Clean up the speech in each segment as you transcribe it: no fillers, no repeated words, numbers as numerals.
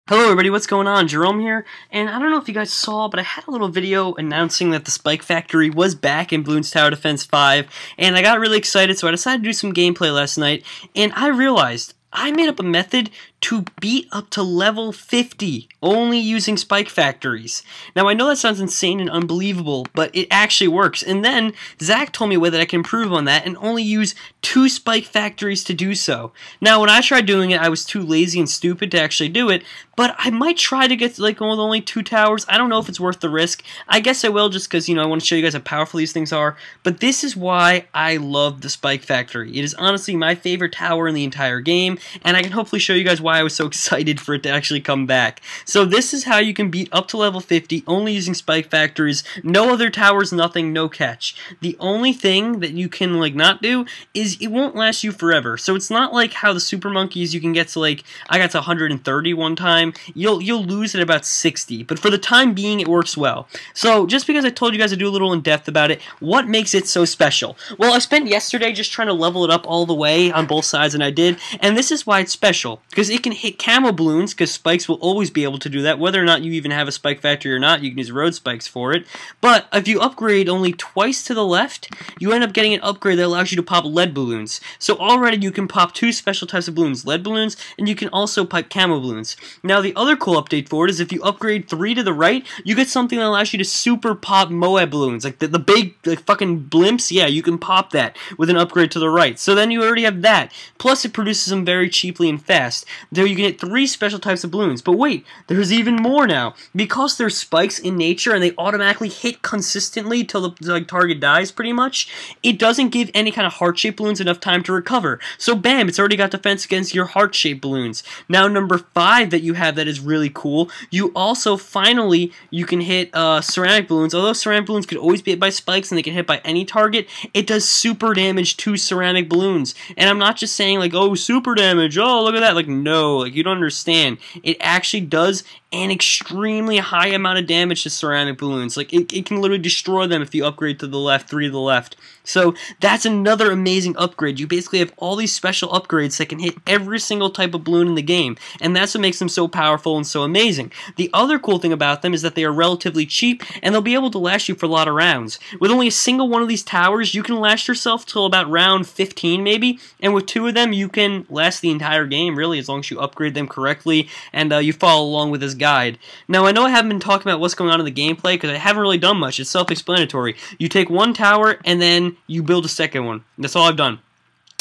Hello everybody, what's going on? Jerome here, and I don't know if you guys saw, but I had a little video announcing that the Spike Factory was back in Bloons Tower Defense 5, and I got really excited, so I decided to do some gameplay last night, and I realized I made up a method to beat up to level 50 only using spike factories. Now I know that sounds insane and unbelievable, but it actually works. And then Zach told me a way that I can improve on that and only use 2 spike factories to do so. Now when I tried doing it, I was too lazy and stupid to actually do it, but I might try to get like with only 2 towers. I don't know if it's worth the risk. I guess I will just because, you know, I want to show you guys how powerful these things are. But this is why I love the spike factory. It is honestly my favorite tower in the entire game, and I can hopefully show you guys why I was so excited for it to actually come back. So this is how you can beat up to level 50 only using spike factories. No other towers, nothing, no catch. The only thing that you can like not do is it won't last you forever. So it's not like how the super monkeys you can get to like I got to 130 one time. You'll lose at about 60, but for the time being it works well. So just because I told you guys to do a little in depth about it, what makes it so special? Well, I spent yesterday just trying to level it up all the way on both sides, and I did, and this is why it's special, because it can hit camo balloons, because spikes will always be able to do that, whether or not you even have a spike factory or not. You can use road spikes for it. But if you upgrade only twice to the left, you end up getting an upgrade that allows you to pop lead balloons. So already you can pop 2 special types of balloons, lead balloons, and you can also pop camo balloons. Now the other cool update for it is if you upgrade 3 to the right, you get something that allows you to super pop Moab balloons, like the big like fucking blimps. Yeah, you can pop that with an upgrade to the right. So then you already have that. Plus it produces them very cheaply and fast. There you can hit 3 special types of balloons. But wait, there's even more now. Because they're spikes in nature and they automatically hit consistently till the like, target dies pretty much, it doesn't give any kind of heart-shaped balloons enough time to recover. So bam, it's already got defense against your heart-shaped balloons. Now number 5 that you have that is really cool, you also finally, you can hit ceramic balloons. Although ceramic balloons could always be hit by spikes and they can hit by any target, it does super damage to ceramic balloons. And I'm not just saying like, oh, super damage, oh, look at that. Like, no, like you don't understand. It actually does an extremely high amount of damage to ceramic balloons. Like, it can literally destroy them if you upgrade to the left, 3 to the left. So that's another amazing upgrade. You basically have all these special upgrades that can hit every single type of balloon in the game, and that's what makes them so powerful and so amazing. The other cool thing about them is that they are relatively cheap, and they'll be able to last you for a lot of rounds. With only a single one of these towers, you can last yourself till about round 15 maybe, and with 2 of them, you can last the entire game, really, as long as you upgrade them correctly, and you follow along with this guide. Now, I know I haven't been talking about what's going on in the gameplay, because I haven't really done much. It's self-explanatory. You take one tower, and then you build a second one. That's all I've done.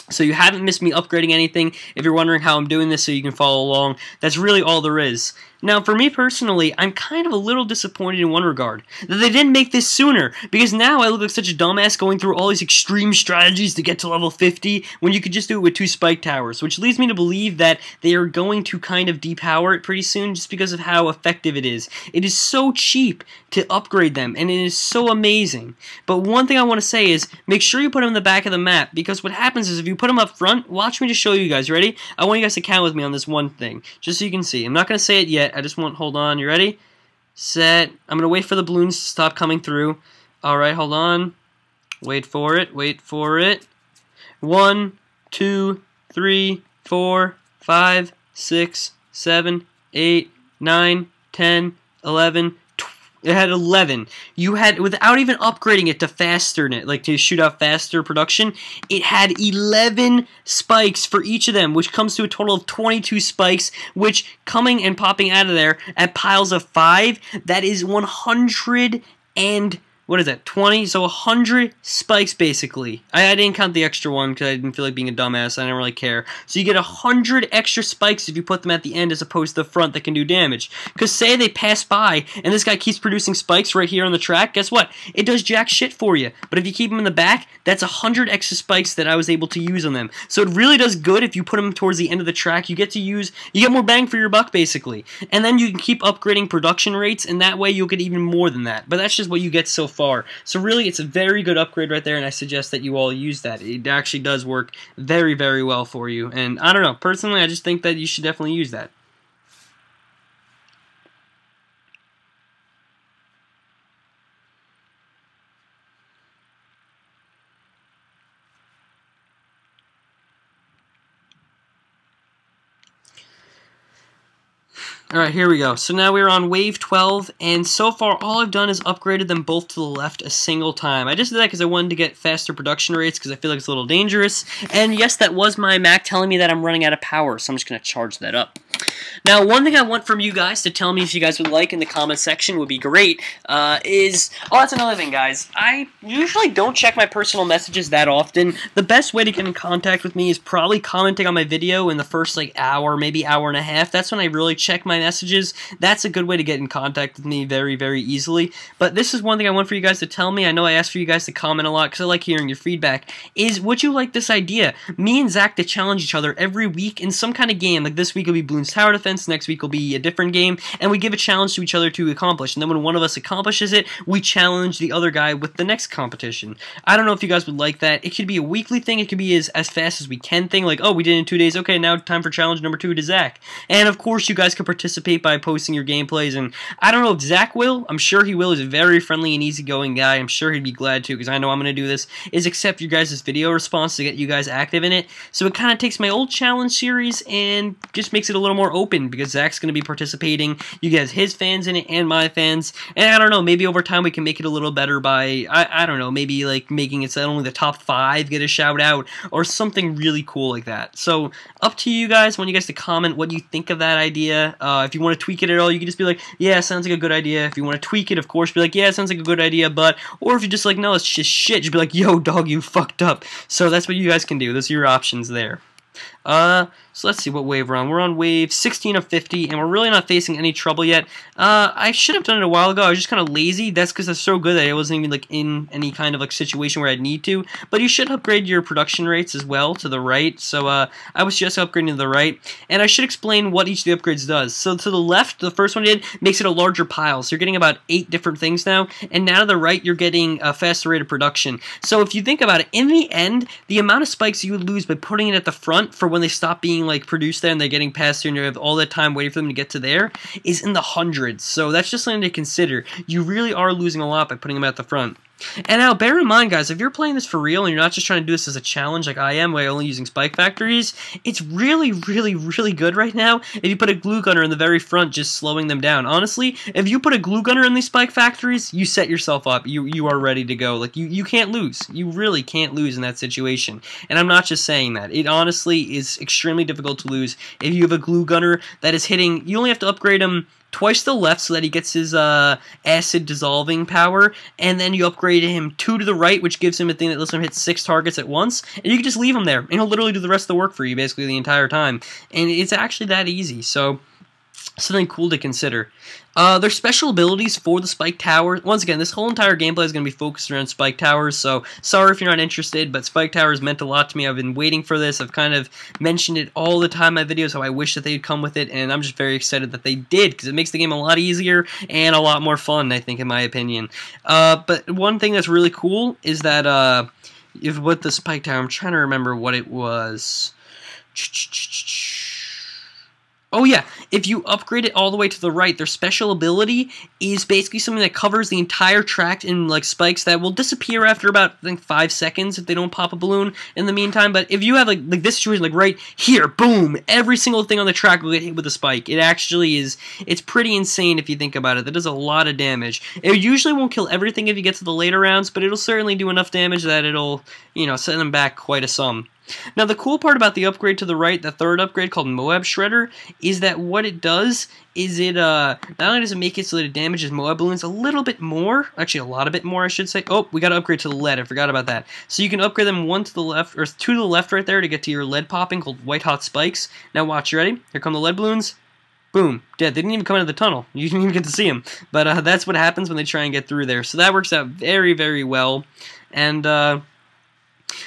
So you haven't missed me upgrading anything. If you're wondering how I'm doing this so you can follow along, that's really all there is. Now, for me personally, I'm kind of a little disappointed in one regard, that they didn't make this sooner, because now I look like such a dumbass going through all these extreme strategies to get to level 50, when you could just do it with 2 spike towers, which leads me to believe that they are going to kind of depower it pretty soon, just because of how effective it is. It is so cheap to upgrade them, and it is so amazing. But one thing I want to say is, make sure you put them in the back of the map, because what happens is if you put them up front, watch me just show you guys, ready? I want you guys to count with me on this one thing, just so you can see. I'm not going to say it yet. I just want, hold on, you ready? Set. I'm going to wait for the balloons to stop coming through. Alright, hold on. Wait for it, wait for it. 1, 2, 3, 4, 5, 6, 7, 8, 9, 10, 11, it had 11. You had, without even upgrading it to faster, like to shoot out faster production, it had 11 spikes for each of them, which comes to a total of 22 spikes, which coming and popping out of there at piles of 5, that is 100 and... what is that, 20? So 100 spikes, basically. I didn't count the extra one because I didn't feel like being a dumbass. I didn't really care. So you get 100 extra spikes if you put them at the end as opposed to the front that can do damage. Because say they pass by and this guy keeps producing spikes right here on the track, guess what? It does jack shit for you. But if you keep them in the back, that's 100 extra spikes that I was able to use on them. So it really does good if you put them towards the end of the track. You get more bang for your buck, basically. And then you can keep upgrading production rates, and that way you'll get even more than that. But that's just what you get so far. So really, it's a very good upgrade right there, and I suggest that you all use that. It actually does work very, very well for you. And I don't know, personally, I just think that you should definitely use that. Alright, here we go. So now we're on wave 12, and so far all I've done is upgraded them both to the left a single time. I just did that because I wanted to get faster production rates because I feel like it's a little dangerous. And yes, that was my Mac telling me that I'm running out of power, so I'm just going to charge that up. Now, one thing I want from you guys to tell me if you guys would like in the comment section would be great, is... Oh, that's another thing, guys. I usually don't check my personal messages that often. The best way to get in contact with me is probably commenting on my video in the first, like, hour, maybe hour and a half. That's when I really check my messages. That's a good way to get in contact with me very, very easily. But this is one thing I want for you guys to tell me. I know I asked for you guys to comment a lot because I like hearing your feedback. Is, would you like this idea? Me and Zach to challenge each other every week in some kind of game. Like, this week will be Bloons Tower Defense, next week will be a different game, and we give a challenge to each other to accomplish, and then when one of us accomplishes it, we challenge the other guy with the next competition. I don't know if you guys would like that. It could be a weekly thing, it could be as fast as we can thing, like, oh, we did it in 2 days, okay, now time for challenge number 2 to Zach. And of course, you guys can participate by posting your gameplays, and I don't know if Zach will, I'm sure he will. He's a very friendly and easygoing guy, I'm sure he'd be glad to, because I know I'm going to do this, is accept your guys' video response to get you guys active in it. So it kind of takes my old challenge series and just makes it a little more open, because Zach's going to be participating. You guys, his fans in it and my fans. And I don't know, maybe over time we can make it a little better by, I don't know, maybe like making it so that only the top 5 get a shout out or something really cool like that. So up to you guys. I want you guys to comment what you think of that idea. If you want to tweak it at all, you can just be like, yeah, sounds like a good idea. If you want to tweak it, of course, be like, yeah, sounds like a good idea, but, or if you're just like, no, it's just shit, just be like, yo, dog, you fucked up. So that's what you guys can do. Those are your options there. So let's see what wave we're on. We're on wave 16 of 50, and we're really not facing any trouble yet. I should have done it a while ago. I was just kind of lazy. That's because it's so good that I wasn't even like in any kind of like situation where I'd need to. But you should upgrade your production rates as well to the right. So I was just upgrading to the right, and I should explain what each of the upgrades does. So to the left, the first one I did makes it a larger pile. So you're getting about 8 different things now, and now to the right, you're getting a faster rate of production. So if you think about it, in the end, the amount of spikes you would lose by putting it at the front for when they stop being like produced there and they're getting past there and you have all that time waiting for them to get to there is in the hundreds. So that's just something to consider. You really are losing a lot by putting them at the front. And now, bear in mind, guys, if you're playing this for real and you're not just trying to do this as a challenge like I am by only using spike factories, it's really, really, really good right now if you put a glue gunner in the very front just slowing them down. Honestly, if you put a glue gunner in these spike factories, you set yourself up. You are ready to go. Like, you can't lose. You really can't lose in that situation. And I'm not just saying that. It honestly is extremely difficult to lose if you have a glue gunner that is hitting... You only have to upgrade him twice to the left so that he gets his acid dissolving power, and then you upgrade him 2 to the right, which gives him a thing that lets him hit 6 targets at once, and you can just leave him there, and he'll literally do the rest of the work for you basically the entire time. And it's actually that easy, so something cool to consider. There's special abilities for the spike tower. Once again, this whole entire gameplay is going to be focused around spike towers, so sorry if you're not interested, but spike towers meant a lot to me. I've been waiting for this. I've kind of mentioned it all the time in my videos, how I wish that they'd come with it, and I'm just very excited that they did, because it makes the game a lot easier and a lot more fun, I think, in my opinion. But one thing that's really cool is that with the spike tower, I'm trying to remember what it was. Oh yeah, if you upgrade it all the way to the right, their special ability is basically something that covers the entire tract in like spikes that will disappear after about, I think, 5 seconds if they don't pop a balloon in the meantime. But if you have like this situation, like right here, boom, every single thing on the track will get hit with a spike. It actually is, it's pretty insane if you think about it. That does a lot of damage. It usually won't kill everything if you get to the later rounds, but it'll certainly do enough damage that it'll, you know, send them back quite a sum. Now, the cool part about the upgrade to the right, the third upgrade called Moab Shredder, is that what it does is it, not only does it make it so that it damages Moab balloons a little bit more, actually a lot more, I should say. Oh, we got to upgrade to the lead. I forgot about that. So you can upgrade them 1 to the left, or 2 to the left right there to get to your lead popping called White Hot Spikes. Now watch, you ready? Here come the lead balloons. Boom, dead. They didn't even come into the tunnel. You didn't even get to see them. But that's what happens when they try and get through there. So that works out very, very well. And,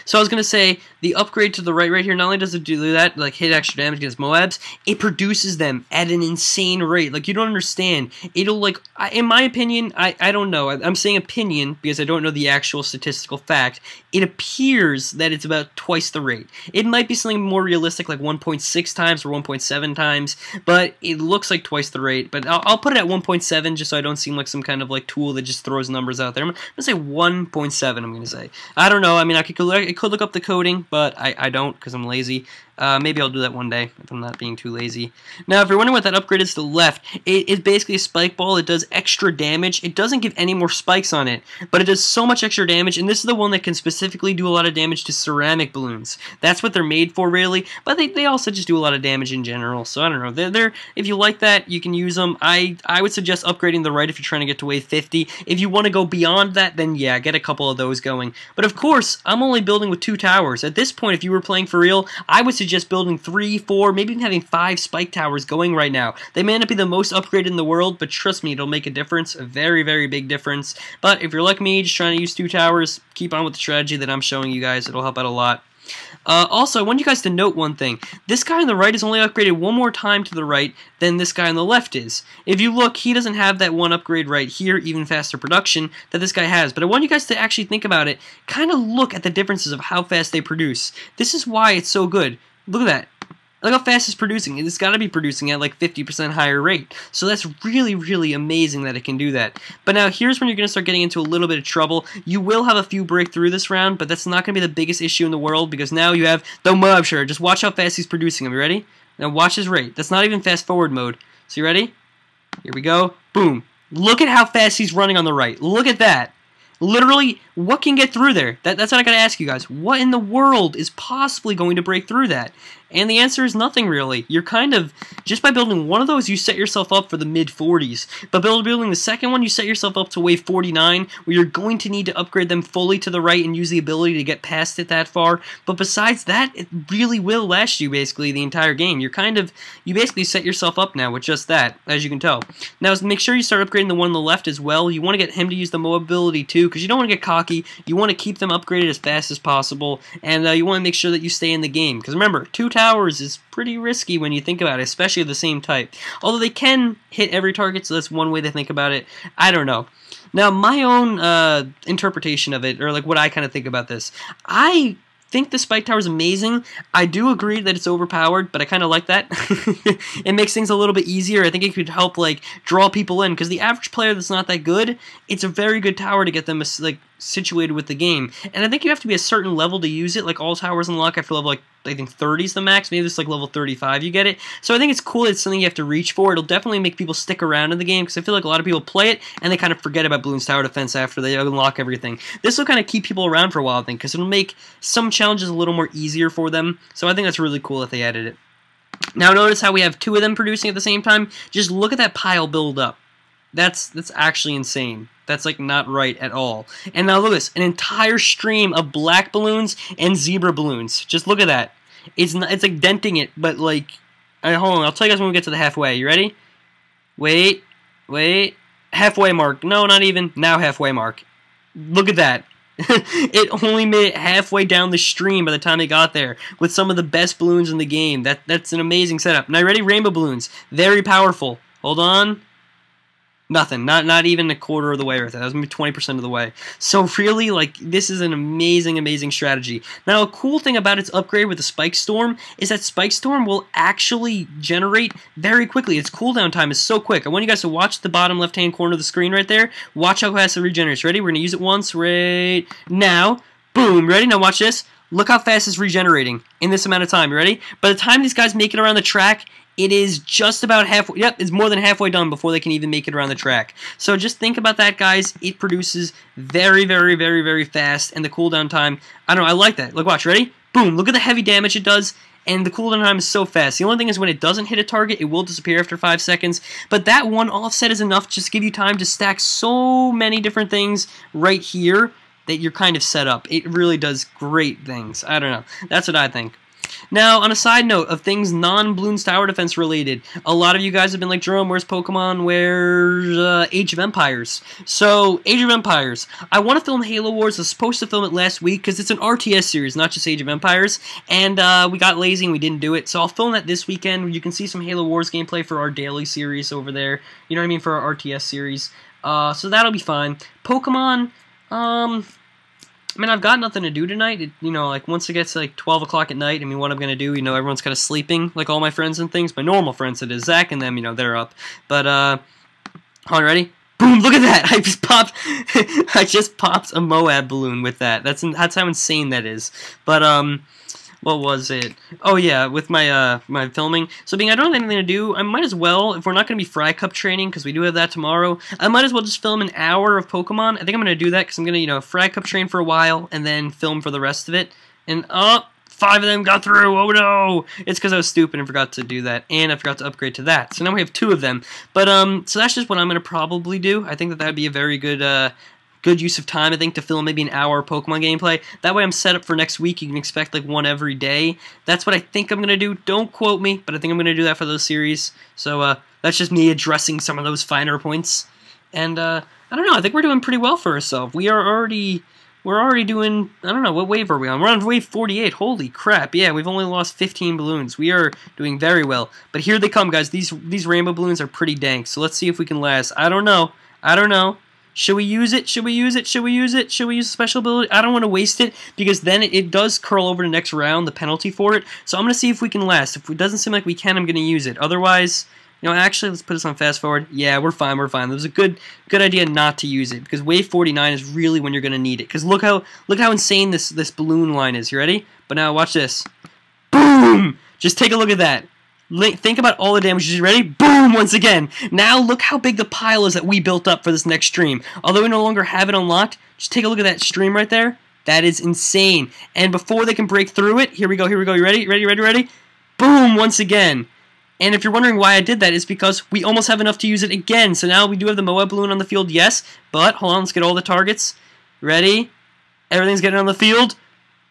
so I was going to say, the upgrade to the right here, not only does it do that, like hit extra damage against Moabs, it produces them at an insane rate. Like, you don't understand. It'll, like, in my opinion, I don't know. I'm saying opinion because I don't know the actual statistical fact. It appears that it's about twice the rate. It might be something more realistic, like 1.6 times or 1.7 times, but it looks like twice the rate. But I'll put it at 1.7 just so I don't seem like some kind of, like, tool that just throws numbers out there. I'm going to say 1.7, I'm going to say. I don't know. I mean, I could look up the coding, but I don't because I'm lazy. Maybe I'll do that one day if I'm not being too lazy. Now, if you're wondering what that upgrade is to the left, it is basically a spike ball. It does extra damage. It doesn't give any more spikes on it, but it does so much extra damage, and this is the one that can specifically do a lot of damage to ceramic balloons. That's what they're made for, really, but they also just do a lot of damage in general, so I don't know. They're if you like that, you can use them. I would suggest upgrading the right if you're trying to get to wave 50. If you want to go beyond that, then yeah, get a couple of those going. But of course, I'm only building with 2 towers. At this point, if you were playing for real, I would suggest building 3, 4, maybe even having 5 spike towers going right now. They may not be the most upgraded in the world, but trust me, it'll make a difference, a very, very big difference. But if you're like me, just trying to use 2 towers, keep on with the strategy that I'm showing you guys. It'll help out a lot. Also, I want you guys to note one thing. This guy on the right is only upgraded one more time to the right than this guy on the left is. If you look, he doesn't have that one upgrade right here, even faster production, that this guy has. But I want you guys to actually think about it. Kind of look at the differences of how fast they produce. This is why it's so good. Look at that. Look how fast it's producing. It's got to be producing at like 50% higher rate. So that's really, really amazing that it can do that. But now here's when you're going to start getting into a little bit of trouble. You will have a few break through this round, but that's not going to be the biggest issue in the world because now you have the mob share. Just watch how fast he's producing them. You ready? Now watch his rate. That's not even fast forward mode. So you ready? Here we go. Boom. Look at how fast he's running on the right. Look at that. Literally, what can get through there? That's what I gotta ask you guys. What in the world is possibly going to break through that? And the answer is nothing, really. You're kind of, just by building one of those, you set yourself up for the mid-40s. But building the second one, you set yourself up to wave 49, where you're going to need to upgrade them fully to the right and use the ability to get past it that far. But besides that, it really will last you, basically, the entire game. You basically set yourself up now with just that, as you can tell. Now, make sure you start upgrading the one on the left as well. You want to get him to use the mobility, too, because you don't want to get cocky. You want to keep them upgraded as fast as possible, and you want to make sure that you stay in the game. Because remember, 2 towers is pretty risky when you think about it, especially of the same type. Although they can hit every target, so that's one way to think about it. I don't know. Now, my own interpretation of it, or like what I kind of think about this, I think the spike tower is amazing. I do agree that it's overpowered, but I kind of like that. It makes things a little bit easier. I think it could help like draw people in, because the average player that's not that good, it's a very good tower to get them like situated with the game. And I think you have to be a certain level to use it. Like all towers unlock after level like I think 30 is the max. Maybe it's like level 35 you get it. So I think it's cool. It's something you have to reach for. It'll definitely make people stick around in the game, because I feel like a lot of people play it and they kind of forget about Bloons Tower Defense after they unlock everything. This will kind of keep people around for a while, I think, because it'll make some challenges a little more easier for them. So I think that's really cool that they added it. Now notice how we have 2 of them producing at the same time. Just look at that pile build up. That's actually insane. That's like not right at all. And now look at this, an entire stream of black balloons and zebra balloons. Just look at that. It's like denting it, but like, hold on, I'll tell you guys when we get to the halfway. You ready? Wait. Halfway mark. No, not even. Now halfway mark. Look at that. It only made it halfway down the stream by the time it got there, with some of the best balloons in the game. That's an amazing setup. Now, you ready? Rainbow balloons. Very powerful. Hold on. Nothing. Not even a quarter of the way right there. That was maybe 20% of the way. So really, like, this is an amazing, amazing strategy. Now, a cool thing about its upgrade with the Spike Storm is that Spike Storm will actually generate very quickly. Its cooldown time is so quick. I want you guys to watch the bottom left-hand corner of the screen right there. Watch how fast it regenerates. Ready? We're going to use it once right now. Boom. Ready? Now watch this. Look how fast it's regenerating in this amount of time. You ready? By the time these guys make it around the track, it is just about halfway. Yep, it's more than halfway done before they can even make it around the track. So just think about that, guys. It produces very, very, very, very fast, and the cooldown time, I don't know, I like that. Look, watch, ready? Boom, look at the heavy damage it does, and the cooldown time is so fast. The only thing is when it doesn't hit a target, it will disappear after 5 seconds, but that one offset is enough just to give you time to stack so many different things right here that you're kind of set up. It really does great things. I don't know. That's what I think. Now, on a side note of things non-Bloons Tower Defense related, a lot of you guys have been like, Jerome, where's Pokemon? Where's Age of Empires? So, Age of Empires. I want to film Halo Wars. I was supposed to film it last week because it's an RTS series, not just Age of Empires. And we got lazy and we didn't do it. So I'll film that this weekend. You can see some Halo Wars gameplay for our daily series over there. You know what I mean? For our RTS series. So that'll be fine. Pokemon, I mean, I've got nothing to do tonight. You know, like, once it gets to, like, 12 o'clock at night, I mean, what I'm going to do, you know, everyone's kind of sleeping, like all my friends and things. My normal friends, it is. Zach and them, you know, they're up. But, hold on, ready? Boom, look at that! I just popped a Moab balloon with that. That's how insane that is. But, what was it? Oh yeah, with my my filming. So being I don't have anything to do, I might as well, if we're not going to be Fry Cup training, because we do have that tomorrow, I might as well just film an hour of Pokemon. I think I'm going to do that, because I'm going to, you know, Fry Cup train for a while, and then film for the rest of it. And, oh, 5 of them got through. Oh no! It's because I was stupid and forgot to do that, and I forgot to upgrade to that. So now we have 2 of them. But so that's just what I'm gonna probably do. I think that that'd be a very good good use of time. I think to film maybe an hour of Pokemon gameplay. That way I'm set up for next week. You can expect like 1 every day. That's what I think I'm gonna do. Don't quote me, but I think I'm gonna do that for those series. So that's just me addressing some of those finer points. And I don't know. I think we're doing pretty well for ourselves. We're already doing, I don't know, what wave are we on? We're on wave 48. Holy crap. Yeah, we've only lost 15 balloons. We are doing very well. But here they come, guys. These rainbow balloons are pretty dank. So let's see if we can last. I don't know. I don't know. Should we use it? Should we use it? Should we use it? Should we use a special ability? I don't want to waste it because then it does curl over to next round, the penalty for it. So I'm going to see if we can last. If it doesn't seem like we can, I'm going to use it. Otherwise, you know, actually, let's put this on fast forward. Yeah, we're fine, we're fine. It was a good idea not to use it because wave 49 is really when you're gonna need it. Because look how insane this balloon line is. You ready? But now watch this. Boom! Just take a look at that. Think about all the damage. You ready? Boom! Once again. Now look how big the pile is that we built up for this next stream. Although we no longer have it unlocked, just take a look at that stream right there. That is insane. And before they can break through it, here we go. Here we go. You ready? Ready? Ready? Ready? Boom! Once again. And if you're wondering why I did that, it's because we almost have enough to use it again. So now we do have the Moab balloon on the field, yes. But, hold on, let's get all the targets. Ready? Everything's getting on the field.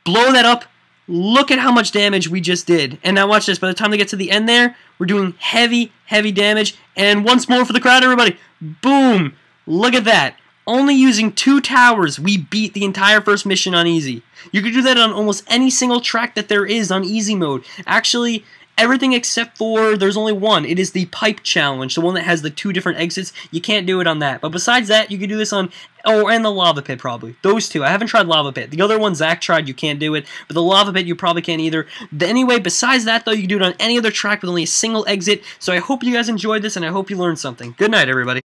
Blow that up. Look at how much damage we just did. And now watch this. By the time they get to the end there, we're doing heavy, heavy damage. And once more for the crowd, everybody. Boom. Look at that. Only using 2 towers, we beat the entire first mission on easy. You could do that on almost any single track that there is on easy mode. Actually, everything except for, there's only one. It is the pipe challenge, the one that has the 2 different exits. You can't do it on that. But besides that, you can do this on, oh, and the lava pit probably. Those 2. I haven't tried lava pit. The other one Zach tried, you can't do it. But the lava pit, you probably can't either. Anyway, besides that, though, you can do it on any other track with only a single exit. So I hope you guys enjoyed this, and I hope you learned something. Good night, everybody.